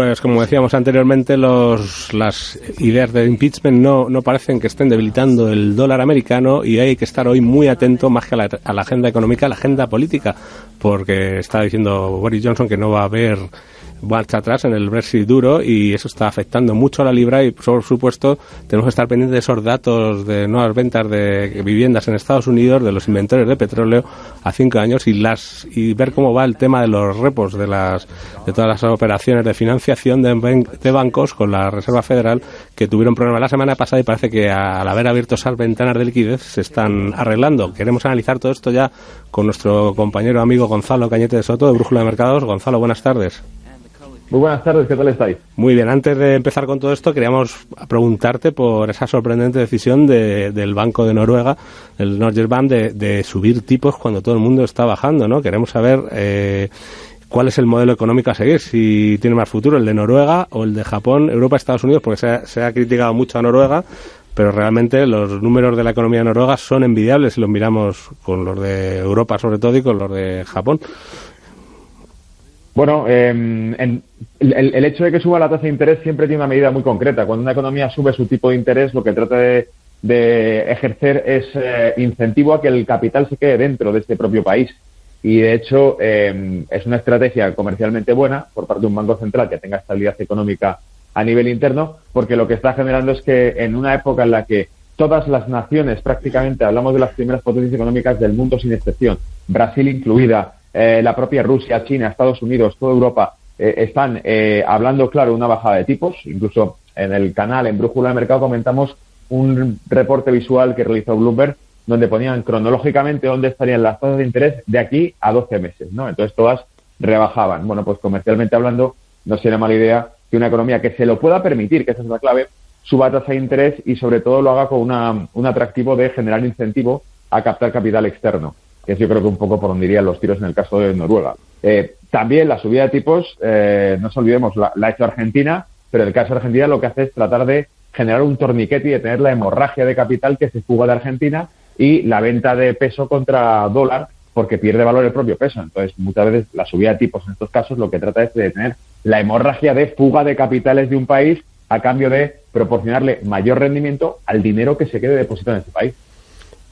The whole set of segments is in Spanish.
Pues como decíamos anteriormente, las ideas de impeachment no parecen que estén debilitando el dólar americano, y hay que estar hoy muy atento más que a la agenda económica, a la agenda política, porque está diciendo Boris Johnson que no va a haber marcha atrás en el Brexit duro, y eso está afectando mucho a la libra, y por supuesto tenemos que estar pendientes de esos datos de nuevas ventas de viviendas en Estados Unidos, de los inventarios de petróleo a 5 años, y ver cómo va el tema de los repos de todas las operaciones de financiación de bancos con la Reserva Federal, que tuvieron problemas la semana pasada, y parece que al haber abierto esas ventanas de liquidez se están arreglando. Queremos analizar todo esto ya con nuestro compañero amigo Gonzalo Cañete de Soto, de Brújula de Mercados. Gonzalo, buenas tardes. Muy buenas tardes, ¿qué tal estáis? Muy bien, antes de empezar con todo esto, queríamos preguntarte por esa sorprendente decisión del Banco de Noruega, el Norges Bank, de subir tipos cuando todo el mundo está bajando, ¿no? Queremos saber cuál es el modelo económico a seguir, si tiene más futuro el de Noruega o el de Japón, Europa, Estados Unidos, porque se ha criticado mucho a Noruega, pero realmente los números de la economía noruega son envidiables si los miramos con los de Europa sobre todo y con los de Japón. Bueno, el hecho de que suba la tasa de interés siempre tiene una medida muy concreta. Cuando una economía sube su tipo de interés, lo que trata de ejercer es incentivo a que el capital se quede dentro de este propio país. Y, de hecho, es una estrategia comercialmente buena por parte de un banco central que tenga estabilidad económica a nivel interno, porque lo que está generando es que en una época en la que todas las naciones, prácticamente, hablamos de las primeras potencias económicas del mundo sin excepción, Brasil incluida, la propia Rusia, China, Estados Unidos, toda Europa, están hablando, claro, de una bajada de tipos. Incluso en el canal, en Brújula de Mercado, comentamos un reporte visual que realizó Bloomberg, donde ponían cronológicamente dónde estarían las tasas de interés de aquí a 12 meses, ¿no? Entonces todas rebajaban. Bueno, pues comercialmente hablando, no sería mala idea que una economía que se lo pueda permitir, que esa es la clave, suba tasa de interés y sobre todo lo haga con un atractivo de generar incentivo a captar capital externo, que es yo creo que un poco por donde irían los tiros en el caso de Noruega. También la subida de tipos, no nos olvidemos, la ha hecho Argentina, pero en el caso de Argentina lo que hace es tratar de generar un torniquete y de tener la hemorragia de capital que se fuga de Argentina y la venta de peso contra dólar, porque pierde valor el propio peso. Entonces, muchas veces la subida de tipos en estos casos lo que trata es de tener la hemorragia de fuga de capitales de un país a cambio de proporcionarle mayor rendimiento al dinero que se quede depositado en ese país.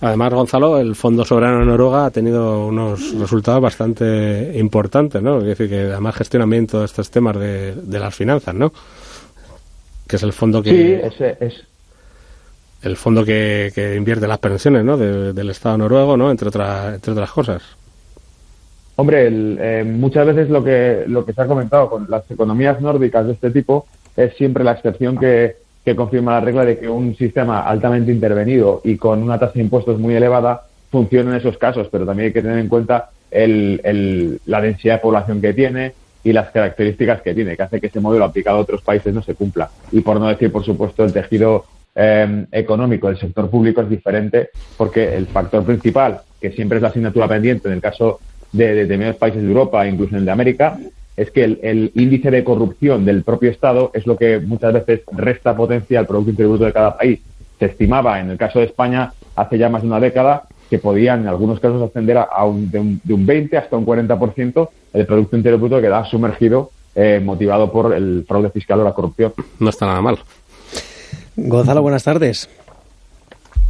Además, Gonzalo, el Fondo Soberano de Noruega ha tenido unos resultados bastante importantes, ¿no? Es decir, que además gestionan bien todos estos temas de las finanzas, ¿no? Que es el fondo que... Sí, ese es... El fondo que invierte las pensiones, ¿no? Del Estado noruego, ¿no? Entre otras cosas. Hombre, muchas veces lo que se ha comentado con las economías nórdicas de este tipo es siempre la excepción que confirma la regla de que un sistema altamente intervenido y con una tasa de impuestos muy elevada funciona en esos casos, pero también hay que tener en cuenta la densidad de población que tiene y las características que tiene, que hace que ese modelo aplicado a otros países no se cumpla. Y por no decir, por supuesto, el tejido económico del sector público es diferente, porque el factor principal, que siempre es la asignatura pendiente en el caso de determinados países de Europa e incluso en el de América, es que el índice de corrupción del propio Estado es lo que muchas veces resta potencia al Producto Interior Bruto de cada país. Se estimaba, en el caso de España, hace ya más de una década, que podían en algunos casos ascender de un 20 hasta un 40% el Producto Interior Bruto que quedaba sumergido, motivado por el fraude fiscal o la corrupción. No está nada mal. Gonzalo, buenas tardes.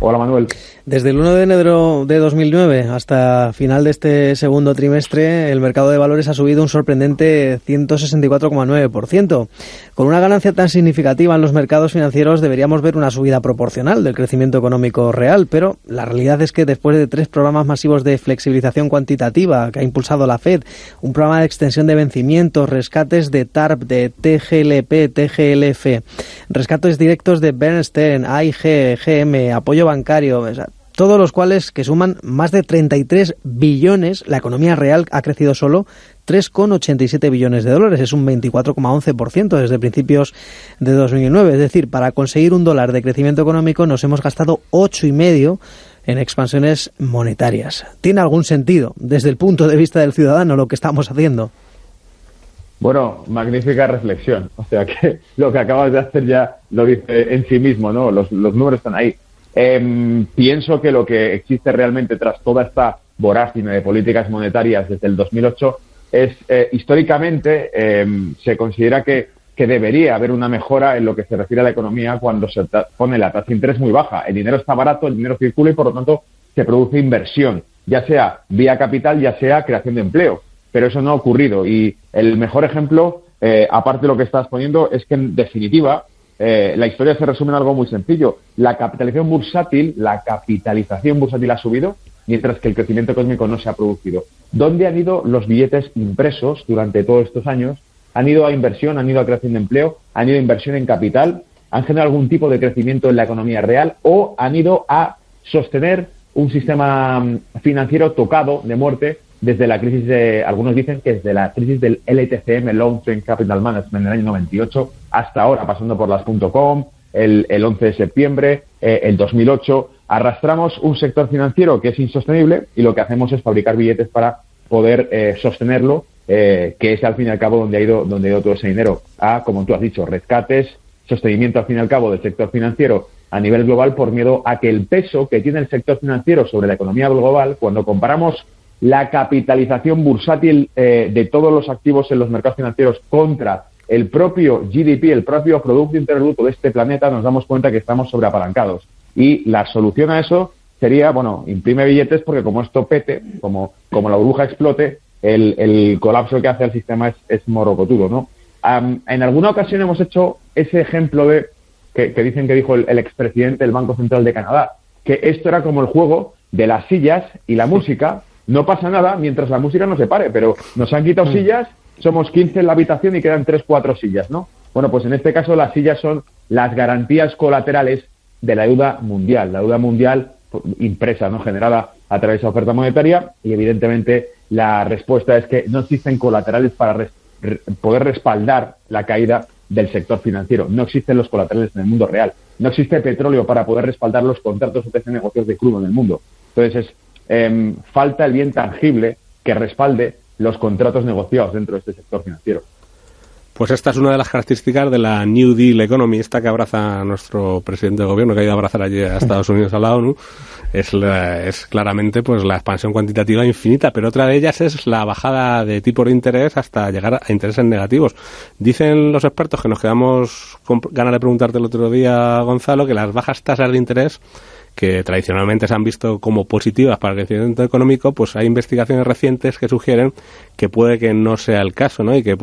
Hola, Manuel. Desde el 1 de enero de 2009 hasta final de este segundo trimestre, el mercado de valores ha subido un sorprendente 164,9%. Con una ganancia tan significativa en los mercados financieros deberíamos ver una subida proporcional del crecimiento económico real, pero la realidad es que después de 3 programas masivos de flexibilización cuantitativa que ha impulsado la FED, un programa de extensión de vencimientos, rescates de TARP, de TGLP, TGLF, rescates directos de Bernstein, AIG, GM, apoyo bancario, todos los cuales que suman más de 33 billones, la economía real ha crecido solo 3,87 billones de dólares, es un 24,11% desde principios de 2009. Es decir, para conseguir $1 de crecimiento económico nos hemos gastado 8,5 en expansiones monetarias. ¿Tiene algún sentido desde el punto de vista del ciudadano lo que estamos haciendo? Bueno, magnífica reflexión. O sea que lo que acabas de hacer ya lo dice en sí mismo, ¿no? Los números están ahí. Pienso que lo que existe realmente tras toda esta vorágine de políticas monetarias desde el 2008 es, históricamente, se considera que que debería haber una mejora en lo que se refiere a la economía cuando se pone la tasa de interés muy baja. El dinero está barato, el dinero circula y, por lo tanto, se produce inversión, ya sea vía capital, ya sea creación de empleo. Pero eso no ha ocurrido. Y el mejor ejemplo, aparte de lo que estás poniendo, es que, en definitiva, la historia se resume en algo muy sencillo. La capitalización bursátil ha subido, mientras que el crecimiento económico no se ha producido. ¿Dónde han ido los billetes impresos durante todos estos años? Han ido a inversión, han ido a creación de empleo, han ido a inversión en capital, han generado algún tipo de crecimiento en la economía real o han ido a sostener un sistema financiero tocado de muerte desde la crisis algunos dicen que desde la crisis del LTCM, Long Term Capital Management, en el año 98 hasta ahora, pasando por las .com, el 11 de septiembre, el 2008, arrastramos un sector financiero que es insostenible y lo que hacemos es fabricar billetes para poder sostenerlo, que es al fin y al cabo donde ha ido todo ese dinero, a, como tú has dicho, rescates, sostenimiento al fin y al cabo del sector financiero a nivel global por miedo a que el peso que tiene el sector financiero sobre la economía global, cuando comparamos la capitalización bursátil de todos los activos en los mercados financieros contra el propio GDP, el propio Producto Interior Bruto de este planeta, nos damos cuenta que estamos sobreapalancados. Y la solución a eso sería, imprime billetes porque como esto pete, como la burbuja explote, el colapso que hace el sistema es morocotudo, ¿no? En alguna ocasión hemos hecho ese ejemplo que dicen que dijo el expresidente del Banco Central de Canadá, que esto era como el juego de las sillas y la música. No pasa nada mientras la música no se pare, pero nos han quitado sillas, somos 15 en la habitación y quedan 3-4 sillas, ¿no? Bueno, pues en este caso las sillas son las garantías colaterales de la deuda mundial impresa, ¿no? Generada a través de la oferta monetaria, y evidentemente la respuesta es que no existen colaterales para poder respaldar la caída del sector financiero. No existen los colaterales en el mundo real. No existe petróleo para poder respaldar los contratos o negocios de crudo en el mundo. Entonces falta el bien tangible que respalde los contratos negociados dentro de este sector financiero. Pues esta es una de las características de la New Deal Economy, esta que abraza nuestro presidente de gobierno, que ha ido a abrazar allí a Estados Unidos, a la ONU. Es claramente pues la expansión cuantitativa infinita, pero otra de ellas es la bajada de tipos de interés hasta llegar a intereses negativos. Dicen los expertos, que nos quedamos con ganas de preguntarte el otro día, Gonzalo, que las bajas tasas de interés, que tradicionalmente se han visto como positivas para el crecimiento económico, pues hay investigaciones recientes que sugieren que puede que no sea el caso, ¿no? Y que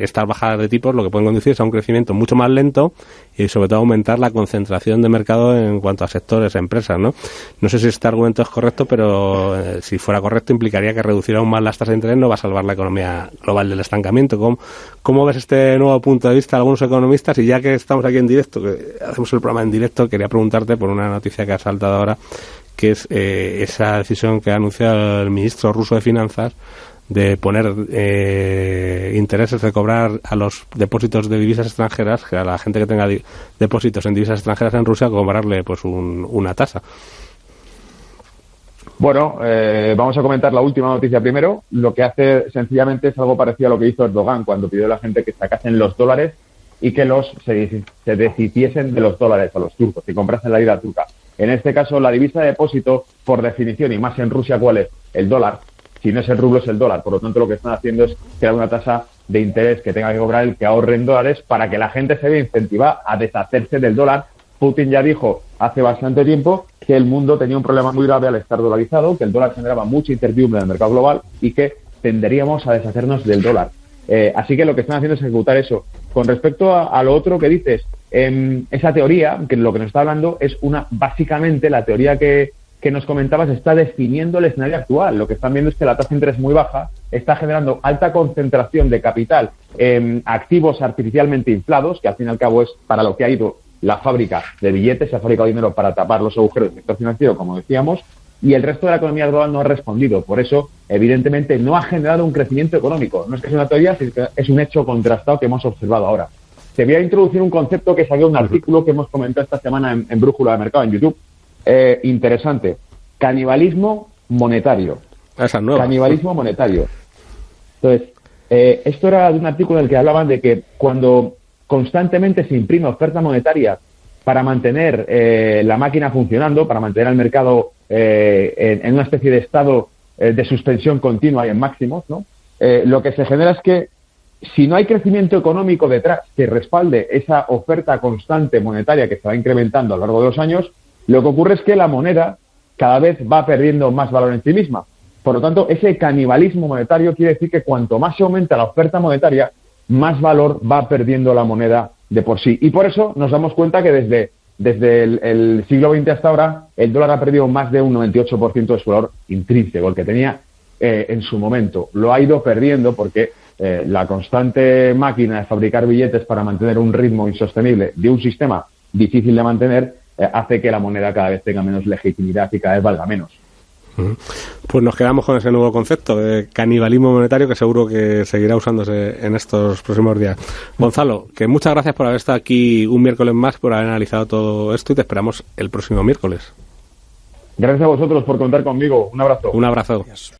estas bajadas de tipos lo que pueden conducir es a un crecimiento mucho más lento y sobre todo aumentar la concentración de mercado en cuanto a sectores, empresas, ¿no? No sé si este argumento es correcto, pero si fuera correcto implicaría que reducir aún más las tasas de interés no va a salvar la economía global del estancamiento. ¿Cómo ves este nuevo punto de vista de algunos economistas? Y ya que estamos aquí en directo, que hacemos el programa en directo, quería preguntarte por una noticia que ha saltado ahora, que es esa decisión que ha anunciado el ministro ruso de Finanzas de poner intereses, de cobrar a los depósitos de divisas extranjeras, que a la gente que tenga depósitos en divisas extranjeras en Rusia, cobrarle pues una tasa. Bueno, vamos a comentar la última noticia primero. Lo que hace sencillamente es algo parecido a lo que hizo Erdogan cuando pidió a la gente que sacasen los dólares y que se deshiciesen de los dólares a los turcos, que comprasen la lira turca. En este caso, la divisa de depósito, por definición, y más en Rusia, ¿cuál es? El dólar. Si no es el rublo, es el dólar. Por lo tanto, lo que están haciendo es crear una tasa de interés que tenga que cobrar el que ahorre en dólares para que la gente se vea incentivada a deshacerse del dólar. Putin ya dijo hace bastante tiempo que el mundo tenía un problema muy grave al estar dolarizado, que el dólar generaba mucha incertidumbre en el mercado global y que tenderíamos a deshacernos del dólar. Así que lo que están haciendo es ejecutar eso. Con respecto a lo otro que dices, esa teoría, que lo que nos está hablando es básicamente la teoría que nos comentabas, está definiendo el escenario actual. Lo que están viendo es que la tasa de interés muy baja está generando alta concentración de capital en activos artificialmente inflados, que al fin y al cabo es para lo que ha ido la fábrica de billetes, se ha fabricado dinero para tapar los agujeros del sector financiero, como decíamos, y el resto de la economía global no ha respondido. Por eso, evidentemente, no ha generado un crecimiento económico. No es que sea una teoría, es un hecho contrastado que hemos observado ahora. Te voy a introducir un concepto que salió un artículo que hemos comentado esta semana en Brújula de Mercado, en YouTube. Interesante. Canibalismo monetario. Esa nueva. Canibalismo monetario. Entonces, esto era de un artículo en el que hablaban de que cuando constantemente se imprime oferta monetaria para mantener la máquina funcionando, para mantener el mercado en una especie de estado de suspensión continua y en máximos, ¿no? Lo que se genera es que si no hay crecimiento económico detrás que respalde esa oferta constante monetaria que se va incrementando a lo largo de los años, lo que ocurre es que la moneda cada vez va perdiendo más valor en sí misma. Por lo tanto, ese canibalismo monetario quiere decir que cuanto más se aumenta la oferta monetaria, más valor va perdiendo la moneda de por sí. Y por eso nos damos cuenta que desde el siglo XX hasta ahora, el dólar ha perdido más de un 98% de su valor intrínseco, el que tenía en su momento. Lo ha ido perdiendo porque la constante máquina de fabricar billetes para mantener un ritmo insostenible de un sistema difícil de mantener hace que la moneda cada vez tenga menos legitimidad y cada vez valga menos. Pues nos quedamos con ese nuevo concepto de canibalismo monetario que seguro que seguirá usándose en estos próximos días. Gonzalo, que muchas gracias por haber estado aquí un miércoles más, por haber analizado todo esto y te esperamos el próximo miércoles. Gracias a vosotros por contar conmigo. Un abrazo. Un abrazo.